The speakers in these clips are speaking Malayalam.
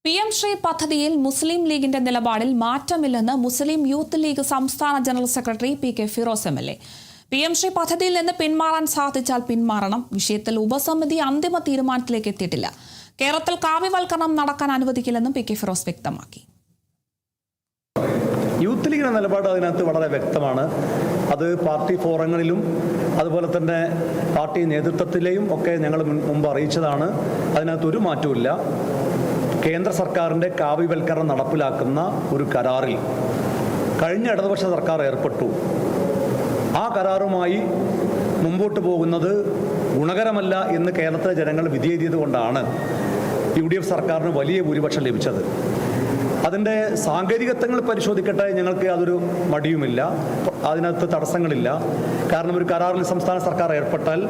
PM ശ്രീ പദ്ധതിയിൽ മുസ്ലിം ലീഗിന്റെ നിലപാടിൽ മാറ്റമില്ലെന്ന് മുസ്ലിം യൂത്ത് ലീഗ് സംസ്ഥാന general secretary PK Firoz MLA. PM Shri പദ്ധതിയിൽ നിന്ന് പിന്മാറാൻ സാധിച്ചാൽ പിന്മാറണം. വിഷയത്തിൽ ഉപസമിതി അന്തിമ തീരുമാനത്തിലേക്ക് എത്തിയിട്ടില്ല. കേരളത്തിൽ കാവ്യവൽക്കരണം നടക്കാൻ അനുവദിക്കില്ലെന്നും PK ഫിറോസ് വ്യക്തമാക്കി. യൂത്ത് ലീഗിന്റെ നിലപാട് അതിനകത്ത് വളരെ വ്യക്തമാണ്. അത് പാർട്ടി ഫോറങ്ങളിലും അതുപോലെ തന്നെ പാർട്ടി നേതൃത്വത്തിലെയും ഒക്കെ ഞങ്ങൾ മുമ്പ് അറിയിച്ചതാണ്. അതിനകത്ത് ഒരു മാറ്റവുമില്ല. കേന്ദ്ര സർക്കാരിൻ്റെ കാവ്യവൽക്കരണം നടപ്പിലാക്കുന്ന ഒരു കരാറിൽ കഴിഞ്ഞ ഇടതുപക്ഷ സർക്കാർ ഏർപ്പെട്ടു. ആ കരാറുമായി മുമ്പോട്ട് പോകുന്നത് ഗുണകരമല്ല എന്ന് കേരളത്തിലെ ജനങ്ങൾ വിധിയെഴുതിയത് കൊണ്ടാണ് UDF സർക്കാരിന് വലിയ ഭൂരിപക്ഷം ലഭിച്ചത്. അതിൻ്റെ സാങ്കേതികത്വങ്ങൾ പരിശോധിക്കട്ടെ, ഞങ്ങൾക്ക് യാതൊരു മടിയുമില്ല, അതിനകത്ത് തടസ്സങ്ങളില്ല. കാരണം ഒരു കരാറിൽ സംസ്ഥാന സർക്കാർ ഏർപ്പെട്ടാൽ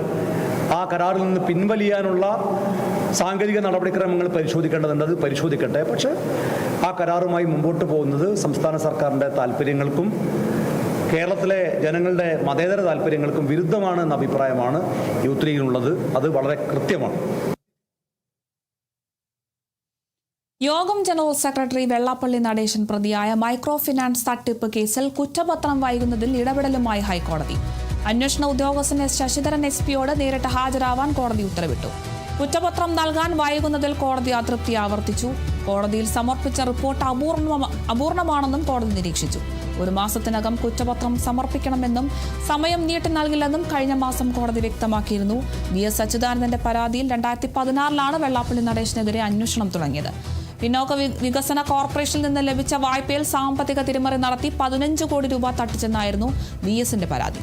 ആ കരാറിൽ നിന്ന് പിൻവലിയാനുള്ള സാങ്കേതിക നടപടിക്രമങ്ങൾ പരിശോധിക്കേണ്ടതുണ്ട്. അത് പരിശോധിക്കട്ടെ. പക്ഷേ ആ കരാറുമായി മുമ്പോട്ട് പോകുന്നത് സംസ്ഥാന സർക്കാരിൻ്റെ താല്പര്യങ്ങൾക്കും കേരളത്തിലെ ജനങ്ങളുടെ മതേതര താല്പര്യങ്ങൾക്കും വിരുദ്ധമാണ് എന്ന അഭിപ്രായമാണ് യൂത്ത് ലീഗിനുള്ളത്. അത് വളരെ കൃത്യമാണ്. യോഗം ജനറൽ സെക്രട്ടറി വെള്ളാപ്പള്ളി നടേശൻ പ്രതിയായ മൈക്രോ ഫിനാൻസ് തട്ടിപ്പ് കേസിൽ കുറ്റപത്രം വൈകുന്നതിൽ ഇടപെടലുമായി ഹൈക്കോടതി. അന്വേഷണ ഉദ്യോഗസ്ഥൻ ശശിധരൻ SP-യോട് നേരിട്ട് ഹാജരാവാൻ കോടതി ഉത്തരവിട്ടു. കുറ്റപത്രം നൽകാൻ വൈകുന്നതിൽ കോടതി അതൃപ്തി ആവർത്തിച്ചു. കോടതിയിൽ സമർപ്പിച്ച റിപ്പോർട്ട് അപൂർണമാണെന്നും കോടതി നിരീക്ഷിച്ചു. 1 മാസത്തിനകം കുറ്റപത്രം സമർപ്പിക്കണമെന്നും സമയം നീട്ടി നൽകില്ലെന്നും കഴിഞ്ഞ മാസം കോടതി വ്യക്തമാക്കിയിരുന്നു. VS അച്യുതാനന്ദന്റെ പരാതിയിൽ 2016 വെള്ളാപ്പള്ളി നടേശനെതിരെ അന്വേഷണം തുടങ്ങിയത്. പിന്നോക്ക വികസന കോർപ്പറേഷനിൽ നിന്ന് ലഭിച്ച വായ്പയിൽ സാമ്പത്തിക തിരിമറി നടത്തി 15 കോടി രൂപ തട്ടിച്ചെന്നായിരുന്നു VSന്റെ പരാതി.